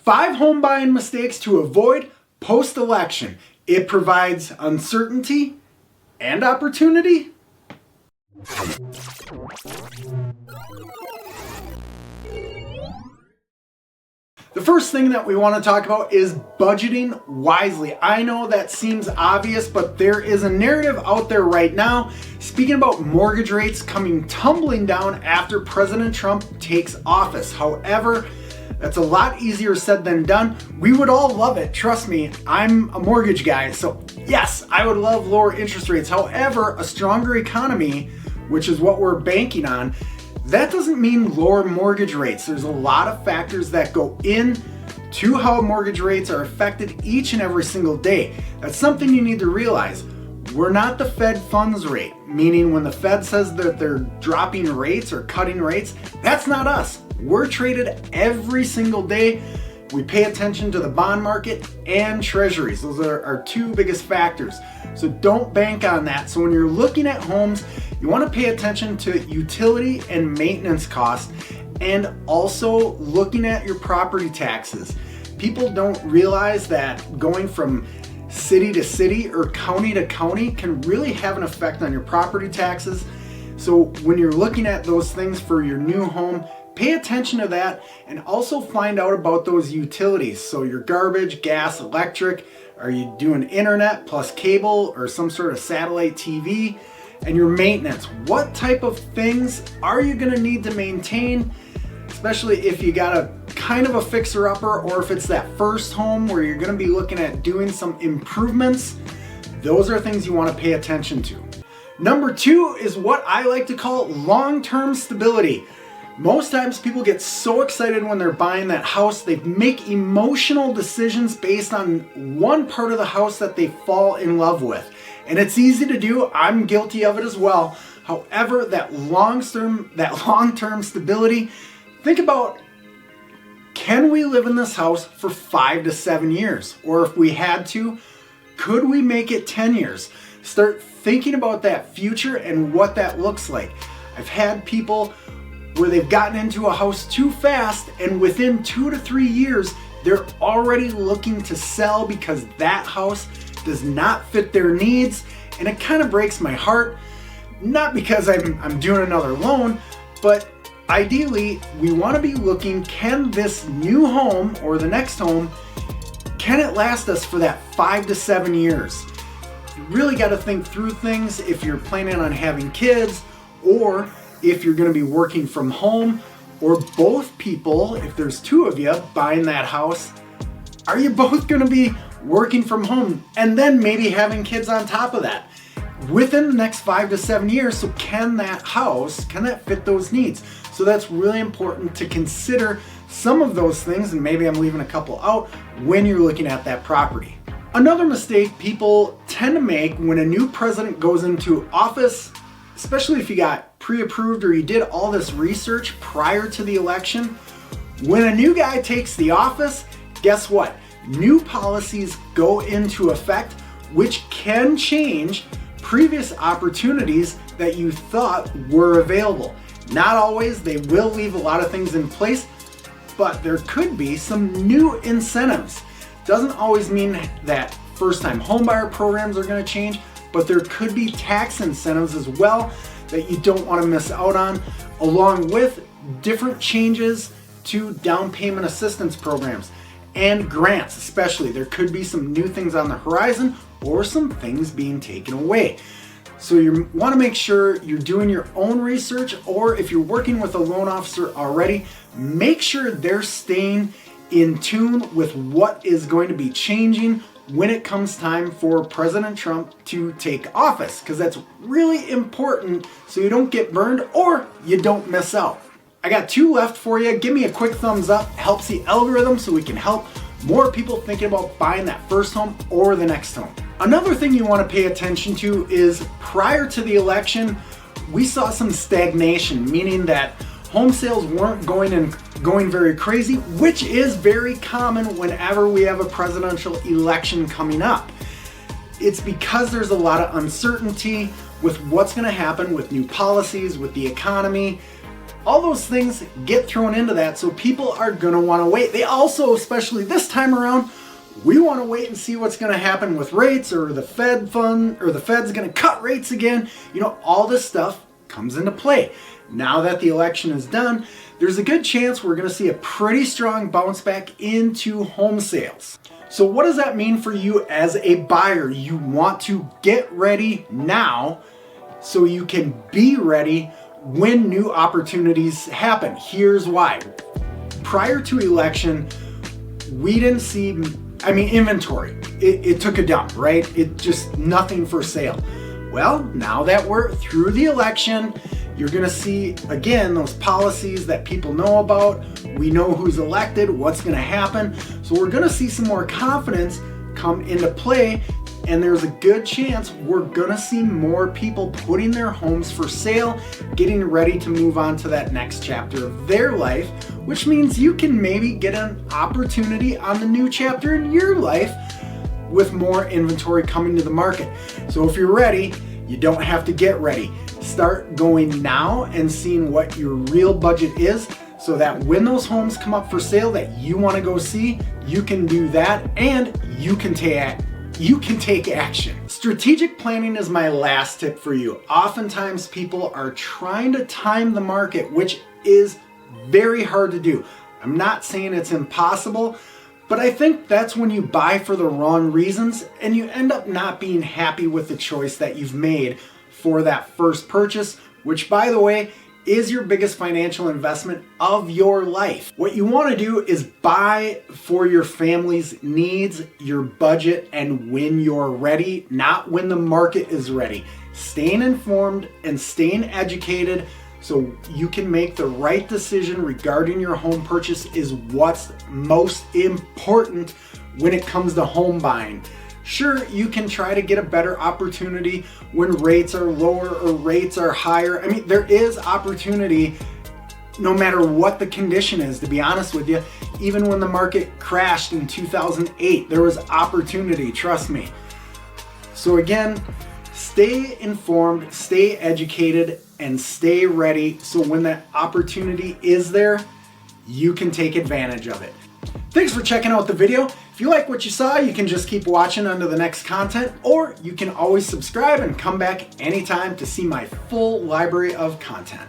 5 home buying mistakes to avoid post-election. It provides uncertainty and opportunity. The first thing that we want to talk about is budgeting wisely. I know that seems obvious, but there is a narrative out there right now speaking about mortgage rates coming tumbling down after President Trump takes office. However, that's a lot easier said than done. We would all love it. Trust me, I'm a mortgage guy. So yes, I would love lower interest rates. However, a stronger economy, which is what we're banking on, that doesn't mean lower mortgage rates. There's a lot of factors that go in to how mortgage rates are affected each and every single day. That's something you need to realize. We're not the Fed funds rate, meaning when the Fed says that they're dropping rates or cutting rates, that's not us. We're traded every single day. We pay attention to the bond market and treasuries. Those are our two biggest factors. So don't bank on that. So when you're looking at homes, you want to pay attention to utility and maintenance costs, and also looking at your property taxes. People don't realize that going from city to city or county to county can really have an effect on your property taxes. So when you're looking at those things for your new home, pay attention to that, and also find out about those utilities. So your garbage, gas, electric, are you doing internet plus cable or some sort of satellite TV? And your maintenance. What type of things are you gonna need to maintain? Especially if you got a kind of a fixer-upper, or if it's that first home where you're gonna be looking at doing some improvements. Those are things you wanna pay attention to. Number 2 is what I like to call long-term stability. Most times people get so excited when they're buying that house, they make emotional decisions based on one part of the house that they fall in love with. And it's easy to do, I'm guilty of it as well. However, that long-term stability, think about, can we live in this house for 5 to 7 years? Or if we had to, could we make it 10 years? Start thinking about that future and what that looks like. I've had people where they've gotten into a house too fast, and within 2 to 3 years, they're already looking to sell because that house does not fit their needs. And it kind of breaks my heart, not because I'm doing another loan, but ideally we want to be looking, can this new home or the next home, can it last us for that 5 to 7 years? You really got to think through things if you're planning on having kids, or if you're going to be working from home, or both people, if there's 2 of you buying that house, are you both going to be working from home and then maybe having kids on top of that within the next 5 to 7 years? So can that house, can that fit those needs? So that's really important to consider some of those things, and maybe I'm leaving a couple out when you're looking at that property. Another mistake people tend to make when a new president goes into office, especially if you got pre-approved or you did all this research prior to the election, when a new guy takes the office, guess what? New policies go into effect, which can change previous opportunities that you thought were available. Not always, they will leave a lot of things in place, but there could be some new incentives. Doesn't always mean that first-time homebuyer programs are going to change, but there could be tax incentives as well that you don't want to miss out on, along with different changes to down payment assistance programs and grants. Especially, there could be some new things on the horizon or some things being taken away. So you want to make sure you're doing your own research, or if you're working with a loan officer already, make sure they're staying in tune with what is going to be changing when it comes time for President Trump to take office, because that's really important so you don't get burned or you don't miss out. I got 2 left for you. Give me a quick thumbs up. Helps the algorithm so we can help more people thinking about buying that first home or the next home. Another thing you want to pay attention to is prior to the election, we saw some stagnation, meaning that home sales weren't going very crazy, which is very common whenever we have a presidential election coming up. It's because there's a lot of uncertainty with what's going to happen with new policies, with the economy. All those things get thrown into that, so people are gonna wanna wait. They also, especially this time around, we wanna wait and see what's gonna happen with rates, or the Fed's gonna cut rates again. You know, all this stuff comes into play. Now that the election is done, there's a good chance we're gonna see a pretty strong bounce back into home sales. So what does that mean for you as a buyer? You want to get ready now so you can be ready when new opportunities happen. Here's why. Prior to election, we didn't see, inventory. It took a dump, right? It just nothing for sale. Well, now that we're through the election, you're gonna see, again, those policies that people know about. We know who's elected, what's gonna happen. So we're gonna see some more confidence come into play, and there's a good chance we're gonna see more people putting their homes for sale, getting ready to move on to that next chapter of their life, which means you can maybe get an opportunity on the new chapter in your life with more inventory coming to the market. So if you're ready, you don't have to get ready. Start going now and seeing what your real budget is, so that when those homes come up for sale that you want to go see, you can do that and you can take action. Strategic planning is my last tip for you. Oftentimes people are trying to time the market, which is very hard to do. I'm not saying it's impossible, but I think that's when you buy for the wrong reasons and you end up not being happy with the choice that you've made for that first purchase, which, by the way, is your biggest financial investment of your life. What you want to do is buy for your family's needs, your budget, and when you're ready, not when the market is ready. Staying informed and staying educated so you can make the right decision regarding your home purchase is what's most important when it comes to home buying. Sure, you can try to get a better opportunity when rates are lower or rates are higher. There is opportunity no matter what the condition is, to be honest with you. Even when the market crashed in 2008, there was opportunity, trust me. So again, stay informed, stay educated, and stay ready so when that opportunity is there, you can take advantage of it. Thanks for checking out the video. If you like what you saw, you can just keep watching under the next content, or you can always subscribe and come back anytime to see my full library of content.